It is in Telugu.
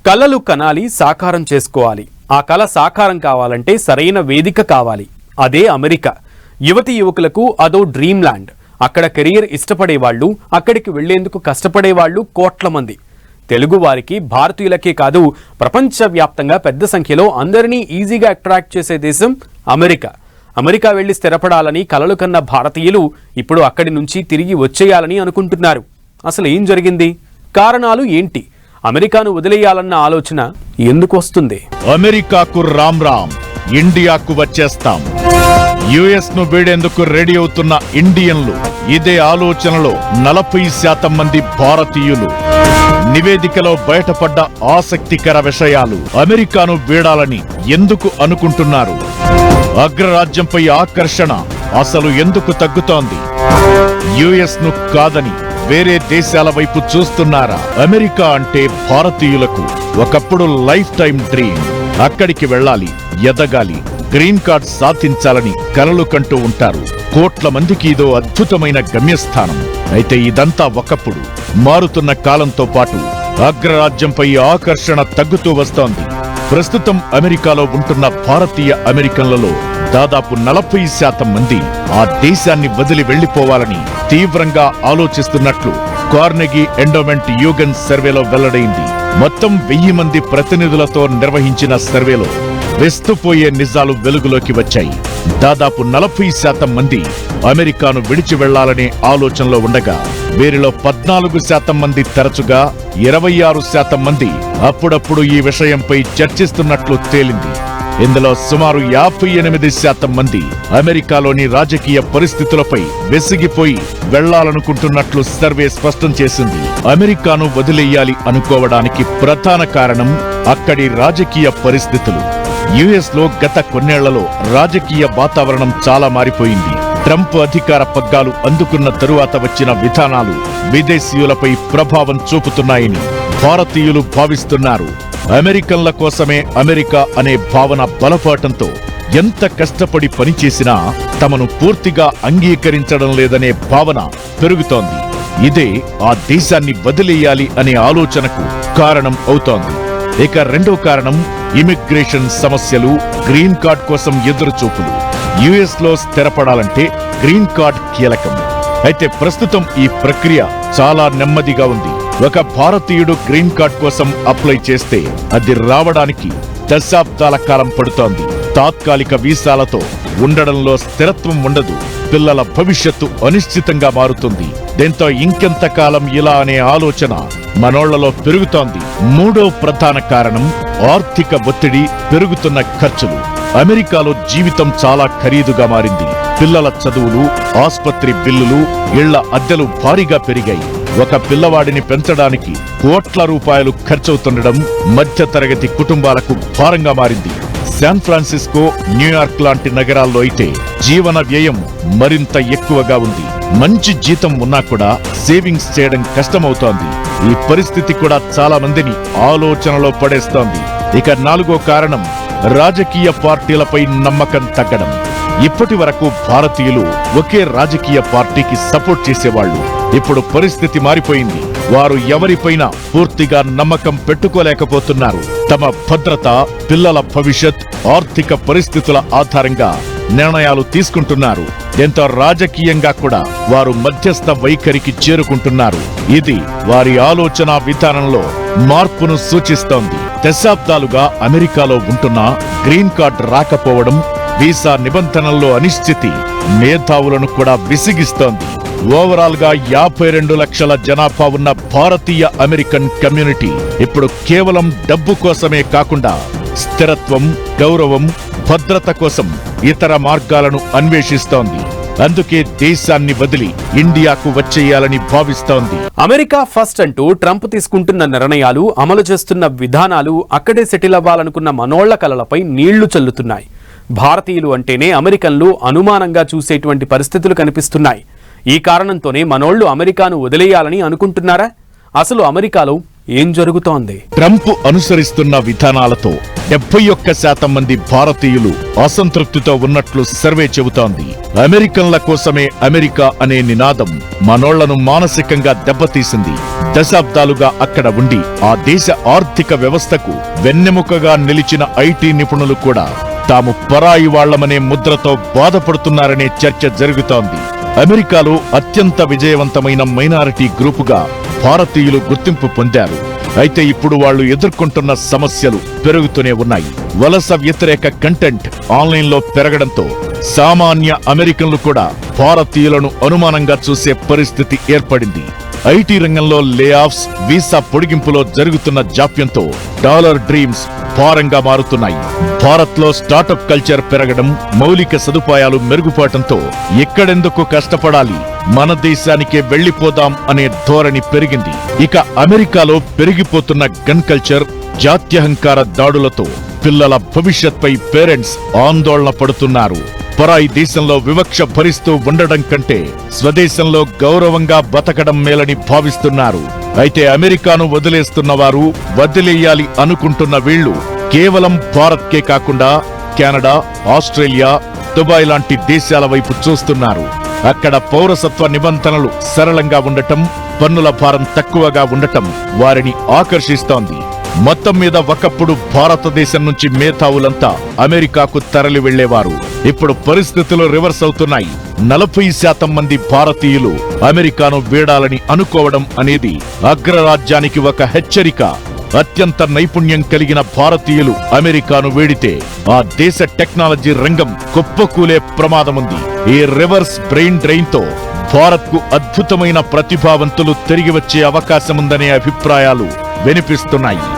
కలలు కనాలి, సాకారం చేసుకోవాలి. ఆ కల సాకారం కావాలంటే సరైన వేదిక కావాలి. అదే అమెరికా. యువతి యువకులకు అదో డ్రీమ్ ల్యాండ్. అక్కడ కెరీర్ ఇష్టపడేవాళ్లు, అక్కడికి వెళ్లేందుకు కష్టపడేవాళ్లు కోట్ల మంది. తెలుగు వారికి, భారతీయులకే కాదు ప్రపంచవ్యాప్తంగా పెద్ద సంఖ్యలో అందరినీ ఈజీగా అట్రాక్ట్ చేసే దేశం అమెరికా. అమెరికా వెళ్లి స్థిరపడాలని కలలు కన్న భారతీయులు ఇప్పుడు అక్కడి నుంచి తిరిగి వచ్చేయాలని అనుకుంటున్నారు. అసలు ఏం జరిగింది? కారణాలు ఏంటి? అమెరికాను వదిలేయాలన్న ఆలోచన ఎందుకు వస్తుంది? అమెరికాకు రామ్ రామ్, ఇండియాకు వచ్చేస్తాం. యుఎస్ ను వీడేందుకు రెడీ అవుతున్న ఇండియన్లు, ఇదే ఆలోచనలో 40% మంది భారతీయులు. నివేదికలో బయటపడ్డ ఆసక్తికర విషయాలు. అమెరికాను వీడాలని ఎందుకు అనుకుంటున్నారు? అగ్రరాజ్యంపై ఆకర్షణ అసలు ఎందుకు తగ్గుతోంది? యుఎస్ ను కాదని వేరే దేశాల వైపు చూస్తున్నారా? అమెరికా అంటే భారతీయులకు ఒకప్పుడు లైఫ్ టైం డ్రీమ్. అక్కడికి వెళ్ళాలి, ఎదగాలి, గ్రీన్ కార్డ్ సాధించాలని కలలు కంటూ ఉంటారు. కోట్ల మందికి ఇదో అద్భుతమైన గమ్యస్థానం. అయితే ఇదంతా ఒకప్పుడు. మారుతున్న కాలంతో పాటు అగ్రరాజ్యంపై ఆకర్షణ తగ్గుతూ వస్తోంది. ప్రస్తుతం అమెరికాలో ఉంటున్న భారతీయ అమెరికన్లలో దాదాపు 40% మంది ఆ దేశాన్ని వదిలి వెళ్లిపోవాలని తీవ్రంగా ఆలోచిస్తున్నట్లు కార్నెగీ ఎండోమెంట్ యూగన్ సర్వేలో వెల్లడైంది. మొత్తం 1000 మంది ప్రతినిధులతో నిర్వహించిన సర్వేలో వెస్తుపోయే నిజాలు వెలుగులోకి వచ్చాయి. దాదాపు 40% మంది అమెరికాను విడిచి వెళ్లాలనే ఆలోచనలో ఉండగా, వీరిలో 14% మంది తరచుగా, 26% మంది అప్పుడప్పుడు ఈ విషయంపై చర్చిస్తున్నట్లు తేలింది. ఇందులో సుమారు 58% మంది అమెరికాలోని రాజకీయ పరిస్థితులపై విసిగిపోయి వెళ్లాలనుకుంటున్నట్లు సర్వే స్పష్టం చేసింది. అమెరికాను వదిలేయాలి అనుకోవడానికి ప్రధాన కారణం అక్కడి రాజకీయ పరిస్థితులు. యుఎస్ లో గత కొన్నేళ్లలో రాజకీయ వాతావరణం చాలా మారిపోయింది. ట్రంప్ అధికార పగ్గాలు అందుకున్న తరువాత వచ్చిన విధానాలు విదేశీయులపై ప్రభావం చూపుతున్నాయని భారతీయులు భావిస్తున్నారు. అమెరికన్ల కోసమే అమెరికా అనే భావన బలపడటంతో ఎంత కష్టపడి పనిచేసినా తమను పూర్తిగా అంగీకరించడం లేదనే భావన పెరుగుతోంది. ఇదే ఆ దేశాన్ని వదిలేయాలి అనే ఆలోచనకు కారణం అవుతోంది. ఇక రెండో కారణం ఇమిగ్రేషన్ సమస్యలు, గ్రీన్ కార్డ్ కోసం ఎదురుచూపులు. యుఎస్ లో స్థిరపడాలంటే గ్రీన్ కార్డ్ కీలకం. అయితే ప్రస్తుతం ఈ ప్రక్రియ చాలా నెమ్మదిగా ఉంది. ఒక భారతీయుడు గ్రీన్ కార్డ్ కోసం అప్లై చేస్తే అది రావడానికి దశాబ్దాల కాలం పడుతోంది. తాత్కాలిక వీసాలతో ఉండడంలో స్థిరత్వం ఉండదు. పిల్లల భవిష్యత్తు అనిశ్చితంగా మారుతుంది. దీంతో ఇంకెంతకాలం ఇలా అనే ఆలోచన మనోళ్లలో పెరుగుతోంది. మూడో ప్రధాన కారణం ఆర్థిక ఒత్తిడి, పెరుగుతున్న ఖర్చులు. అమెరికాలో జీవితం చాలా ఖరీదుగా మారింది. పిల్లల చదువులు, ఆస్పత్రి బిల్లులు, ఇళ్ల అద్దెలు భారీగా పెరిగాయి. ఒక పిల్లవాడిని పెంచడానికి కోట్ల రూపాయలు ఖర్చవుతుండడం మధ్యతరగతి కుటుంబాలకు భారంగా మారింది. శాన్ ఫ్రాన్సిస్కో, న్యూయార్క్ లాంటి నగరాల్లో అయితే జీవన వ్యయం మరింత ఎక్కువగా ఉంది. మంచి జీతం ఉన్నా కూడా సేవింగ్స్ చేయడం కష్టమవుతోంది. ఈ పరిస్థితి కూడా చాలా మందిని ఆలోచనలో పడేస్తోంది. ఇక నాలుగో కారణం రాజకీయ పార్టీలపై నమ్మకం తగ్గడం. ఇప్పటి వరకు భారతీయులు ఒకే రాజకీయ పార్టీకి సపోర్ట్ చేసేవాళ్లు. ఇప్పుడు పరిస్థితి మారిపోయింది. వారు ఎవరిపైనా పూర్తిగా నమ్మకం పెట్టుకోలేకపోతున్నారు. తమ భద్రత, పిల్లల భవిష్యత్, ఆర్థిక పరిస్థితుల ఆధారంగా నిర్ణయాలు తీసుకుంటున్నారు. దీంతో రాజకీయంగా కూడా వారు మధ్యస్థ వైఖరికి చేరుకుంటున్నారు. ఇది వారి ఆలోచన విధానంలో మార్పును సూచిస్తోంది. దశాబ్దాలుగా అమెరికాలో ఉంటున్నా గ్రీన్ కార్డ్ రాకపోవడం, వీసా నిబంధనల్లో అనిశ్చితి మేధావులను కూడా విసిగిస్తోంది. ఓవరాల్ గా 52 లక్షల జనాభా ఉన్న భారతీయ అమెరికన్ కమ్యూనిటీ ఇప్పుడు కేవలం డబ్బు కోసమే కాకుండా స్థిరత్వం, గౌరవం, భద్రత కోసం ఇతర మార్గాలను అన్వేషిస్తోంది. అందుకే దేశాన్ని వదిలి ఇండియాకు వచ్చేయాలని భావిస్తోంది. అమెరికా ఫస్ట్ అంటూ ట్రంప్ తీసుకుంటున్న నిర్ణయాలు, అమలు చేస్తున్న విధానాలు అక్కడే సెటిల్ అవ్వాలనుకున్న మనోళ్ల కలలపై నీళ్లు చల్లుతున్నాయి. భారతీయులు అంటేనే అమెరికన్లు అనుమానంగా చూసేటువంటి పరిస్థితులు కనిపిస్తున్నాయి. ఈ కారణంతోనే మనోళ్లు అమెరికాను వదిలేయాలని అనుకుంటున్నారా? అసలు అమెరికాలో ఏం జరుగుతోంది? ట్రంప్ అనుసరిస్తున్న విధానాలతో 71% మంది భారతీయులు అసంతృప్తితో ఉన్నట్లు సర్వే చెబుతోంది. అమెరికన్ల కోసమే అమెరికా అనే నినాదం మనోళ్లను మానసికంగా దెబ్బతీసింది. దశాబ్దాలుగా అక్కడ ఉండి ఆ దేశ ఆర్థిక వ్యవస్థకు వెన్నెముకగా నిలిచిన ఐటీ నిపుణులు కూడా తాము పరాయి వాళ్లమనే ముద్రతో బాధపడుతున్నారనే చర్చ జరుగుతోంది. అమెరికాలో అత్యంత విజయవంతమైన మైనారిటీ గ్రూపుగా భారతీయులు గుర్తింపు పొందారు. అయితే ఇప్పుడు వాళ్లు ఎదుర్కొంటున్న సమస్యలు పెరుగుతూనే ఉన్నాయి. వలస వ్యతిరేక కంటెంట్ ఆన్లైన్లో పెరగడంతో సామాన్య అమెరికన్లు కూడా భారతీయులను అనుమానంగా చూసే పరిస్థితి ఏర్పడింది. ఐటీ రంగంలో లే ఆఫ్స్, వీసా పొడిగింపులో జరుగుతున్న జాప్యంతో డాలర్ డ్రీమ్స్ భారంగా మారుతున్నాయి. భారత్లో స్టార్టప్ కల్చర్ పెరగడం, మౌలిక సదుపాయాలు మెరుగుపడటంతో ఎక్కడెందుకు కష్టపడాలి, మన దేశానికే వెళ్లిపోదాం అనే ధోరణి పెరిగింది. ఇక అమెరికాలో పెరిగిపోతున్న గన్ కల్చర్, జాత్యహంకార దాడులతో పిల్లల భవిష్యత్పై పేరెంట్స్ ఆందోళన పడుతున్నారు. పరాయి దేశంలో వివక్ష భరిస్తూ ఉండడం కంటే స్వదేశంలో గౌరవంగా బతకడం మేలని భావిస్తున్నారు. అయితే అమెరికాను వదిలేస్తున్నవారు, వదిలేయాలి అనుకుంటున్న వీళ్లు కేవలం భారత్కే కాకుండా కెనడా, ఆస్ట్రేలియా, దుబాయ్ లాంటి దేశాల వైపు చూస్తున్నారు. అక్కడ పౌరసత్వ నిబంధనలు సరళంగా ఉండటం, పన్నుల భారం తక్కువగా ఉండటం వారిని ఆకర్షిస్తోంది. మొత్తం మీద ఒకప్పుడు భారతదేశం నుంచి మేధావులంతా అమెరికాకు తరలి వెళ్లేవారు. ఇప్పుడు పరిస్థితులు రివర్స్ అవుతున్నాయి. 40% మంది భారతీయులు అమెరికాను వీడాలని అనుకోవడం అనేది అగ్రరాజ్యానికి ఒక హెచ్చరిక. అత్యంత నైపుణ్యం కలిగిన భారతీయులు అమెరికాను వీడితే ఆ దేశ టెక్నాలజీ రంగం కుప్పకూలే ప్రమాదముంది. ఈ రివర్స్ బ్రెయిన్ డ్రైన్ తో భారత్కు అద్భుతమైన ప్రతిభావంతులు తిరిగి వచ్చే అవకాశముందనే అభిప్రాయాలు వినిపిస్తున్నాయి.